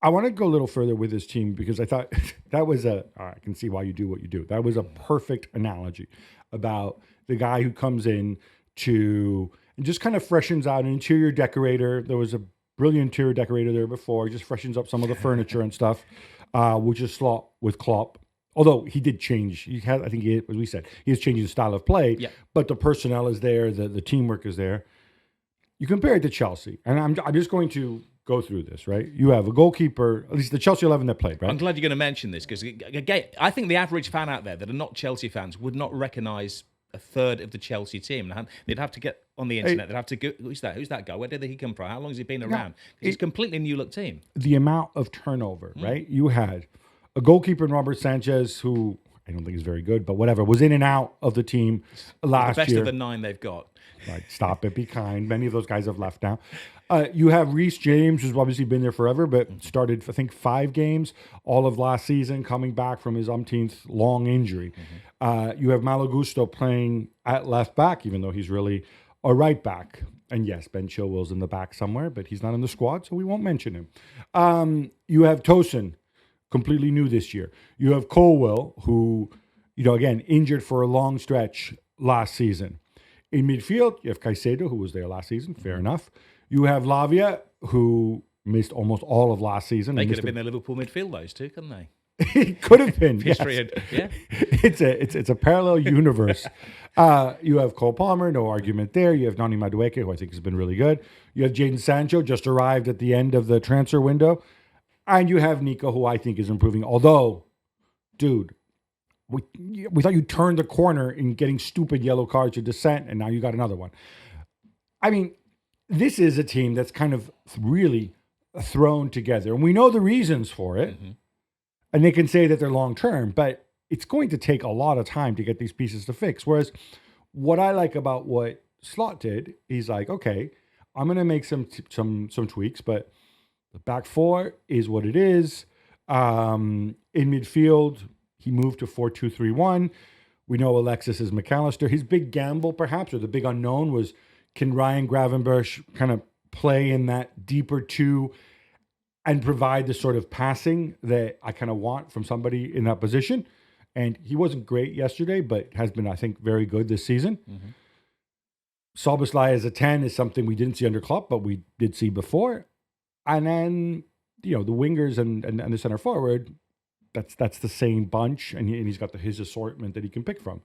I want to go a little further with this team because I thought that was I can see why you do what you do. That was a perfect analogy about the guy who comes in to and just kind of freshens out an interior decorator. There was a brilliant interior decorator there before. He just freshens up some of the furniture and stuff, which is slot with Klopp. Although he did change, I think, as we said, he is changing the style of play. Yeah. But the personnel is there, the teamwork is there. You compare it to Chelsea, and I'm just going to go through this, right? You have a goalkeeper, at least the Chelsea 11 that played, right? I'm glad you're going to mention this because, again, I think the average fan out there that are not Chelsea fans would not recognise a third of the Chelsea team. They'd have to get on the internet. They'd have to go, who's that? Who's that guy? Where did he come from? How long has he been around? It's a completely new look team. The amount of turnover, right? You had a goalkeeper in Robert Sanchez who I don't think is very good, but whatever, was in and out of the team last year. The best of the 9 they've got. Right, stop it, be kind. Many of those guys have left now. You have Reece James, who's obviously been there forever, but started, I think, 5 games all of last season, coming back from his umpteenth long injury. You have Malagusto playing at left back, even though he's really a right back. And yes, Ben Chilwell's in the back somewhere, but he's not in the squad, so we won't mention him. You have Tosin, completely new this year. You have Colwell, who, again, injured for a long stretch last season. In midfield, you have Caicedo, who was there last season. Fair enough. You have Lavia, who missed almost all of last season. They could have been the Liverpool midfield, those two, couldn't they? It could have been. History, yes. It's a parallel universe. You have Cole Palmer, no argument there. You have Nani Madueke, who I think has been really good. You have Jadon Sancho, just arrived at the end of the transfer window. And you have Nico, who I think is improving. Although, dude, we thought you turned the corner in getting stupid yellow cards to dissent, and now you got another one. I mean, this is a team that's kind of really thrown together, and we know the reasons for it. And they can say that they're long-term, but it's going to take a lot of time to get these pieces to fix. Whereas what I like about what Slot did, he's like, okay, I'm going to make some tweaks, but the back four is what it is. In midfield, he moved to 4-2-3-1. We know Alexis is McAllister. His big gamble, perhaps, or the big unknown was, can Ryan Gravenberch kind of play in that deeper 2 and provide the sort of passing that I kind of want from somebody in that position? And he wasn't great yesterday, but has been, I think, very good this season. Szoboszlai as a 10 is something we didn't see under Klopp, but we did see before. And then, the wingers and the center forward, that's the same bunch, and he's got his assortment that he can pick from.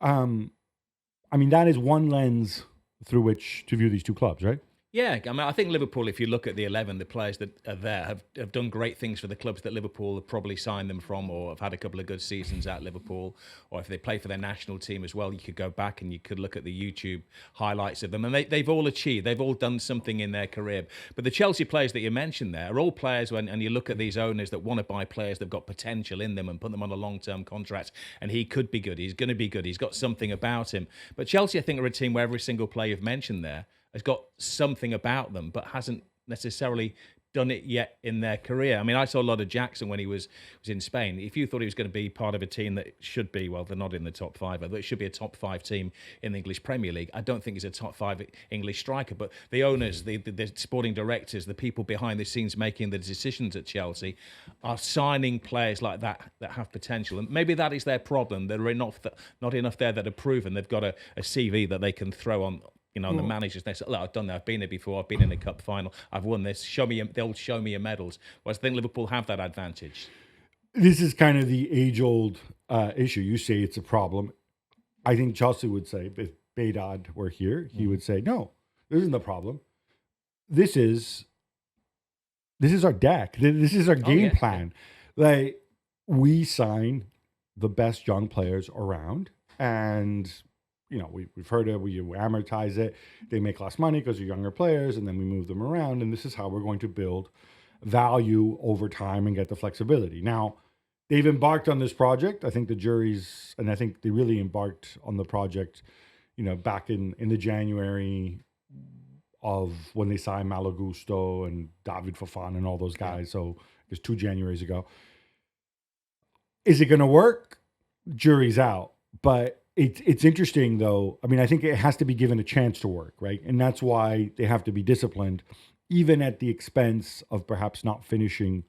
I mean, that is one lens through which to view these two clubs, right? Yeah, I mean, I think Liverpool, if you look at the 11, the players that are there have done great things for the clubs that Liverpool have probably signed them from, or have had a couple of good seasons at Liverpool, or if they play for their national team as well, you could go back and you could look at the YouTube highlights of them, and they've all achieved, they've all done something in their career. But the Chelsea players that you mentioned there are all players, and you look at these owners that want to buy players that've got potential in them and put them on a long-term contract, and he could be good, he's going to be good, he's got something about him. But Chelsea, I think, are a team where every single player you've mentioned there has got something about them, but hasn't necessarily done it yet in their career. I mean, I saw a lot of Jackson when he was in Spain. If you thought he was going to be part of a team that should be, well, they're not in the top 5, but it should be a top 5 team in the English Premier League. I don't think he's a top 5 English striker, but the owners, the sporting directors, the people behind the scenes making the decisions at Chelsea are signing players like that have potential. And maybe that is their problem. There are not enough there that are proven. They've got a CV that they can throw on, the managers. They say, look, I've done that. I've been there before. I've been in the cup final. I've won this. They'll show me your medals. Whereas I think Liverpool have that advantage. This is kind of the age-old issue. You say it's a problem. I think Chelsea would say, if Baydad were here, he would say, no, this isn't the problem. This is our deck. This is our game plan. Like, we sign the best young players around, and we've heard it, we amortize it. They make less money because they're younger players, and then we move them around, and this is how we're going to build value over time and get the flexibility. Now, they've embarked on this project. I think I think they really embarked on the project, back in the January of when they signed Malagusto and David Fofana and all those guys. So it's 2 Januaries ago. Is it going to work? Jury's out. But it's interesting, though. I mean, I think it has to be given a chance to work, right? And that's why they have to be disciplined. even at the expense of perhaps not finishing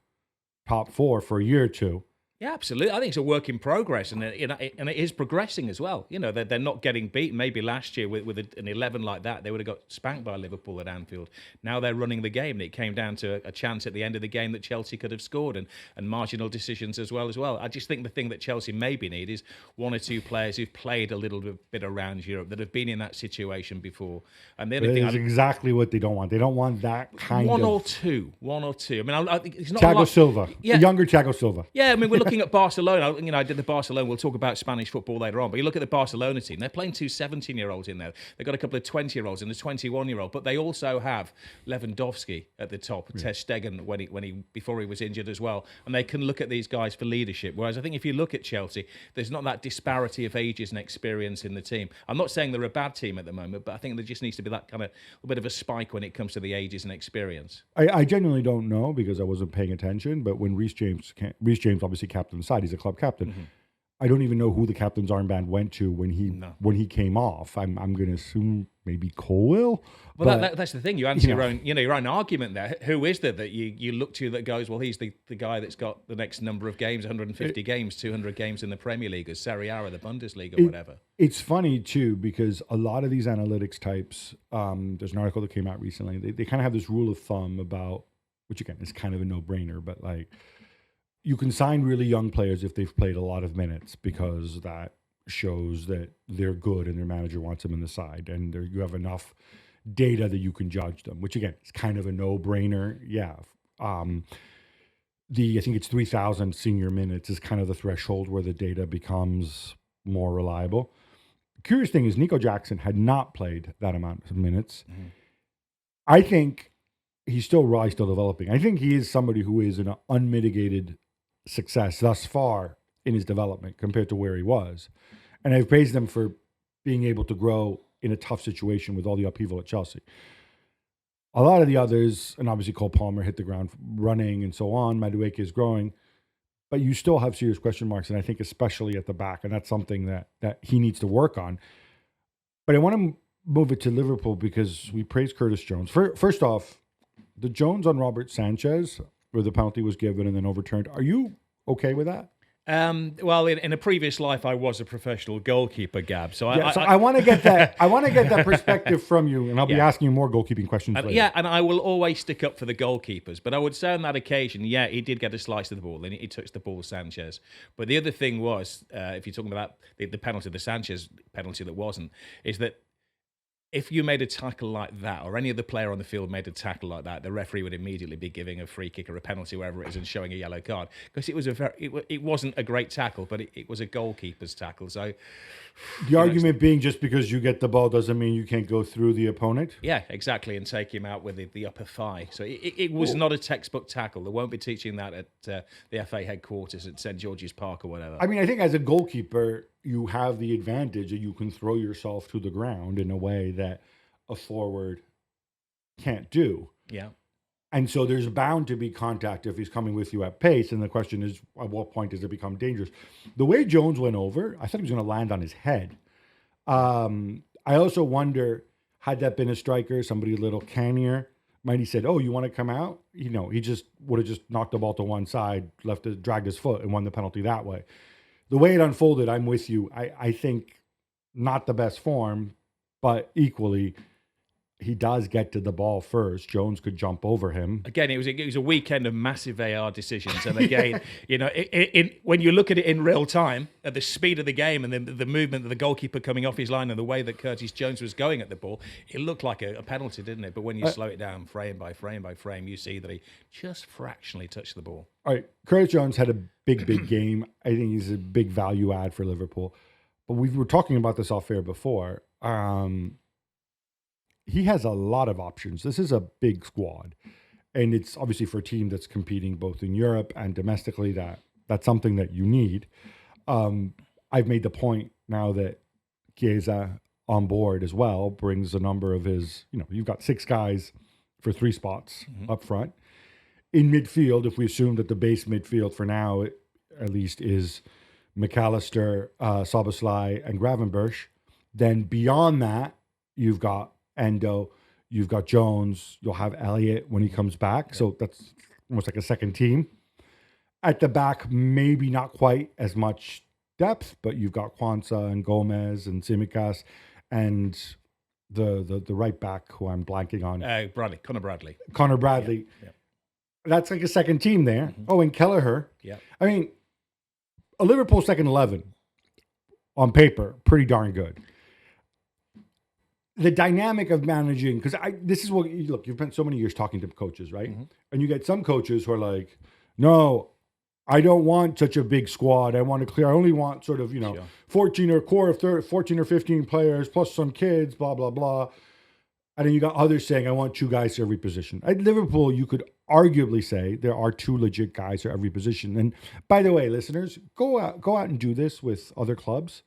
top four for a year or two. Yeah, absolutely. I think it's a work in progress, and it is progressing as well. They're not getting beat. Maybe last year with an 11 like that, they would have got spanked by Liverpool at Anfield. Now they're running the game. It came down to a chance at the end of the game that Chelsea could have scored, and marginal decisions as well. I just think the thing that Chelsea maybe need is one or two players who've played a little bit around Europe, that have been in that situation before. And the other thing, exactly what they don't want. They don't want that kind one of or two. I mean, I think it's not Thiago Silva, the younger Thiago Silva. Yeah, I mean, we're looking at Barcelona. I did the Barcelona. We'll talk about Spanish football later on. But you look at the Barcelona team. They're playing two 17-year-olds in there. They've got a couple of 20-year-olds and a 21-year-old. But they also have Lewandowski at the top, Ter Stegen before he was injured as well. And they can look at these guys for leadership. Whereas I think if you look at Chelsea, there's not that disparity of ages and experience in the team. I'm not saying they're a bad team at the moment, but I think there just needs to be that kind of a bit of a spike when it comes to the ages and experience. I genuinely don't know because I wasn't paying attention. But when Reece James obviously captained the side, he's a club captain. Mm-hmm. I don't even know who the captain's armband went to when he came off. I'm going to assume maybe Colwill. Well, that's the thing. You answer your own argument there. Who is there that you look to that goes, well, he's the guy that's got the next number of games, 150 games, 200 games in the Premier League, or Serie A, or the Bundesliga, or whatever. It's funny too because a lot of these analytics types. There's an article that came out recently. They kind of have this rule of thumb about, which again is kind of a no-brainer, but like, you can sign really young players if they've played a lot of minutes because that shows that they're good and their manager wants them in the side, and you have enough data that you can judge them, which again is kind of a no-brainer. Yeah. I think it's 3,000 senior minutes is kind of the threshold where the data becomes more reliable. The curious thing is Nico Jackson had not played that amount of minutes. Mm-hmm. I think he's still developing. I think he is somebody who is an unmitigated success thus far in his development compared to where he was. And I've praised him for being able to grow in a tough situation with all the upheaval at Chelsea. A lot of the others, and obviously Cole Palmer hit the ground running and so on, Madueke is growing, but you still have serious question marks, and I think especially at the back, and that's something that he needs to work on. But I want to move it to Liverpool because we praised Curtis Jones. First off, the Jones on Robert Sanchez, where the penalty was given and then overturned. Are you okay with that? Well, in a previous life, I was a professional goalkeeper, Gab. So I want to get that. I want to get that perspective from you, and I'll be asking you more goalkeeping questions later. Yeah, and I will always stick up for the goalkeepers. But I would say on that occasion, he did get a slice of the ball, and he touched the ball, Sanchez. But the other thing was, if you're talking about the penalty, the Sanchez penalty that wasn't, is that if you made a tackle like that, or any other player on the field made a tackle like that, the referee would immediately be giving a free kick or a penalty, wherever it is, and showing a yellow card because it wasn't a great tackle, but it was a goalkeeper's tackle. So the argument being just because you get the ball doesn't mean you can't go through the opponent. Yeah, exactly, and take him out with the upper thigh. So it was not a textbook tackle. They won't be teaching that at the FA headquarters at St George's Park or whatever. I mean, I think as a goalkeeper, you have the advantage that you can throw yourself to the ground in a way that a forward can't do. Yeah. And so there's bound to be contact if he's coming with you at pace. And the question is, at what point does it become dangerous? The way Jones went over, I thought he was going to land on his head. I also wonder, had that been a striker, somebody a little cannier, might he said, "Oh, you want to come out?" He just would have just knocked the ball to one side, dragged his foot, and won the penalty that way. The way it unfolded, I'm with you. I think not the best form, but equally, he does get to the ball first. Jones could jump over him. Again, it was a weekend of massive VAR decisions. And again, when you look at it in real time, at the speed of the game and the movement of the goalkeeper coming off his line and the way that Curtis Jones was going at the ball, it looked like a penalty, didn't it? But when you slow it down frame by frame by frame, you see that he just fractionally touched the ball. All right, Curtis Jones had a big game. I think he's a big value add for Liverpool. But we were talking about this off air before. He has a lot of options. This is a big squad. And it's obviously for a team that's competing both in Europe and domestically, that's something that you need. I've made the point now that Chiesa on board as well brings a number of his, you've got 6 guys for 3 spots up front. In midfield, if we assume that the base midfield for now, at least, is McAllister, Szoboszlai, and Gravenberch, then beyond that, you've got Endo, You've got Jones. You'll have Elliott when he comes back. So that's almost like a second team. At the back, maybe not quite as much depth, but you've got Kwanzaa and Gomez and Tsimikas and the right back who I'm blanking on. Connor Bradley. Connor Bradley. Yeah. That's like a second team there. Oh, and Kelleher. Yeah. I mean, a Liverpool second 11 on paper, pretty darn good. The dynamic of managing, because this is what, look, you've spent so many years talking to coaches, right? And you get some coaches who are like, no, I don't want such a big squad. I only want sort of, 14 or 15 players plus some kids, blah, blah, blah. And then you got others saying, I want 2 guys for every position. At Liverpool, you could arguably say there are 2 legit guys for every position. And by the way, listeners, go out and do this with other clubs,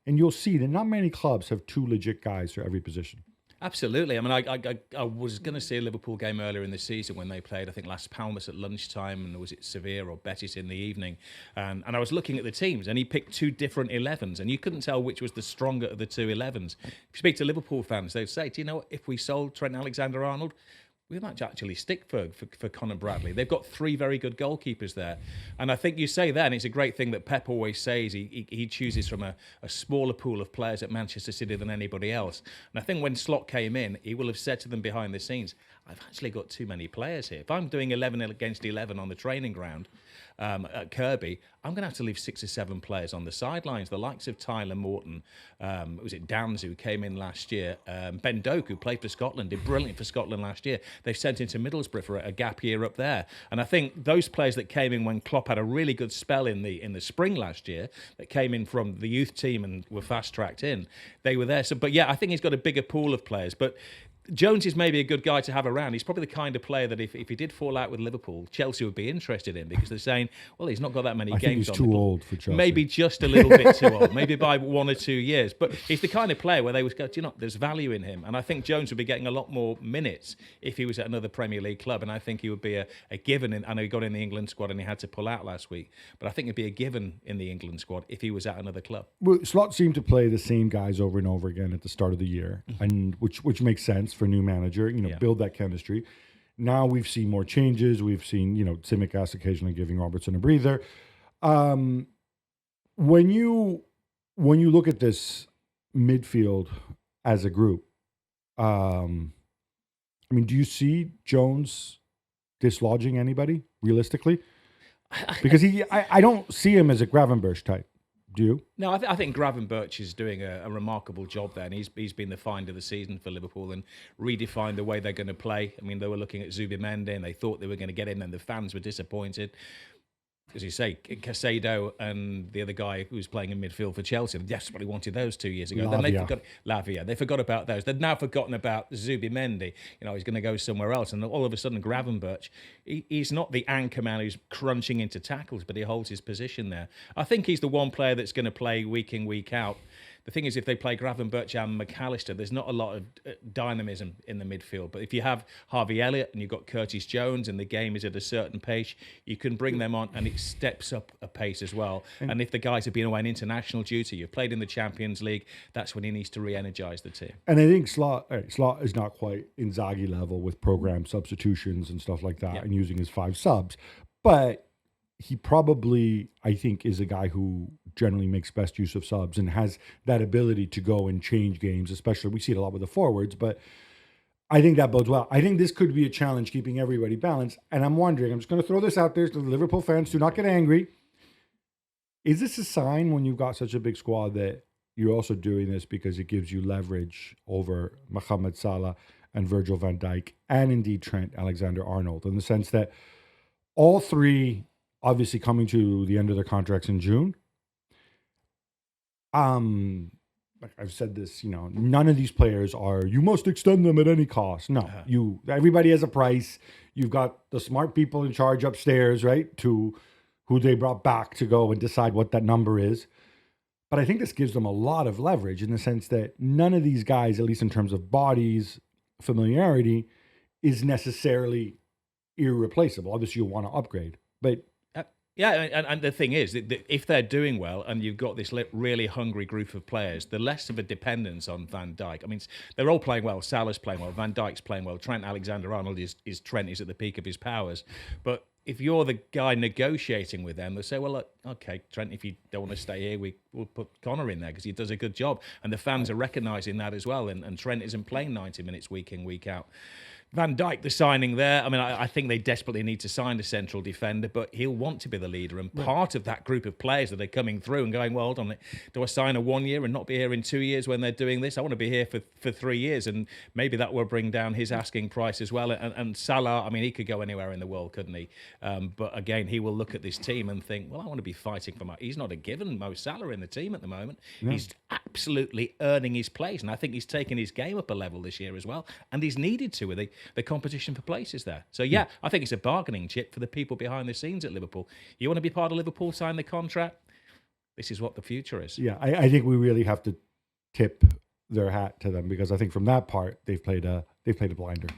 and you'll see that not many clubs have 2 legit guys for every position. Absolutely. I mean, I was going to see a Liverpool game earlier in the season when they played, I think, Las Palmas at lunchtime, and was it Sevilla or Betis in the evening? And I was looking at the teams, and he picked 2 different 11s, and you couldn't tell which was the stronger of the 2 11s. If you speak to Liverpool fans, they'd say, do you know what, if we sold Trent Alexander-Arnold, we might actually stick for Connor Bradley. They've got 3 very good goalkeepers there. And I think you say that, and it's a great thing that Pep always says. He chooses from a smaller pool of players at Manchester City than anybody else. And I think when Slot came in, he will have said to them behind the scenes, I've actually got too many players here. If I'm doing 11 against 11 on the training ground at Kirkby, I'm going to have to leave 6 or 7 players on the sidelines. The likes of Tyler Morton, was it Downs who came in last year, Ben Doak, who played for Scotland, did brilliant for Scotland last year. They've sent him to Middlesbrough for a gap year up there. And I think those players that came in when Klopp had a really good spell in the spring last year, that came in from the youth team and were fast-tracked in, they were there. So, but yeah, I think he's got a bigger pool of players. But Jones is maybe a good guy to have around. He's probably the kind of player that if he did fall out with Liverpool, Chelsea would be interested in, because they're saying, well, he's not got that many games. I think he's too old for Chelsea. Maybe just a little bit too old, maybe by 1 or 2 years. But he's the kind of player where they would go, do you know, there's value in him. And I think Jones would be getting a lot more minutes if he was at another Premier League club. And I think he would be a given. I know he got in the England squad and he had to pull out last week, but I think it'd be a given in the England squad if he was at another club. Well, Slot seemed to play the same guys over and over again at the start of the year, and which makes sense for a new manager. Build that chemistry. Now we've seen more changes. We've seen, Tsimikas occasionally giving Robertson a breather. When you look at this midfield as a group, do you see Jones dislodging anybody realistically? Because I don't see him as a Gravenberch type. Do you? No, I think Gravenberch is doing a remarkable job there, and he's been the find of the season for Liverpool and redefined the way they're going to play. I mean, they were looking at Zubimendi and they thought they were going to get him, and the fans were disappointed. As you say, Caicedo and the other guy who was playing in midfield for Chelsea, they desperately wanted those 2 years ago. Then they forgot Lavia. They forgot about those. They've now forgotten about Zubimendi. He's going to go somewhere else. And all of a sudden, Gravenberch, he's not the anchor man who's crunching into tackles, but he holds his position there. I think he's the one player that's going to play week in, week out. The thing is, if they play Gravenberch and McAllister, there's not a lot of dynamism in the midfield. But if you have Harvey Elliott and you've got Curtis Jones and the game is at a certain pace, you can bring them on and it steps up a pace as well. And if the guys have been away on international duty, you've played in the Champions League, that's when he needs to re-energise the team. And I think Slot is not quite Inzaghi level with program substitutions and stuff like that, and using his 5 subs. But he probably, I think, is a guy who generally makes best use of subs and has that ability to go and change games, especially we see it a lot with the forwards, but I think that bodes well. I think this could be a challenge keeping everybody balanced. And I'm wondering, I'm just going to throw this out there so the Liverpool fans do not get angry. Is this a sign when you've got such a big squad that you're also doing this because it gives you leverage over Mohamed Salah and Virgil van Dijk and indeed Trent Alexander-Arnold, in the sense that all 3 obviously coming to the end of their contracts in June. Like I've said this, none of these players are, you must extend them at any cost. No, everybody has a price. You've got the smart people in charge upstairs, right, to who they brought back to go and decide what that number is. But I think this gives them a lot of leverage in the sense that none of these guys, at least in terms of bodies, familiarity, is necessarily irreplaceable. Obviously, you'll want to upgrade, but Yeah, and the thing is, that if they're doing well and you've got this really hungry group of players, the less of a dependence on Van Dijk. I mean, they're all playing well. Salah's playing well. Van Dijk's playing well. Trent Alexander-Arnold is Trent is at the peak of his powers. But if you're the guy negotiating with them, they say, well, look, okay, Trent, if you don't want to stay here, we'll put Connor in there because he does a good job. And the fans are recognising that as well. And Trent isn't playing 90 minutes week in, week out. Van Dijk, the signing there, I mean, I think they desperately need to sign a central defender, but he'll want to be the leader. And part of that group of players that are coming through and going, well, hold on, do I sign a 1 year and not be here in 2 years when they're doing this? I want to be here for 3 years. And maybe that will bring down his asking price as well. And Salah, I mean, he could go anywhere in the world, couldn't he? But again, he will look at this team and think, well, I want to be fighting for he's not a given Mo Salah in the team at the moment. No. He's absolutely earning his place. And I think he's taken his game up a level this year as well. And he's needed to with the competition for places there. So, yeah, I think it's a bargaining chip for the people behind the scenes at Liverpool. You want to be part of Liverpool, sign the contract? This is what the future is. Yeah, I think we really have to tip their hat to them because I think from that part, they've played a blinder.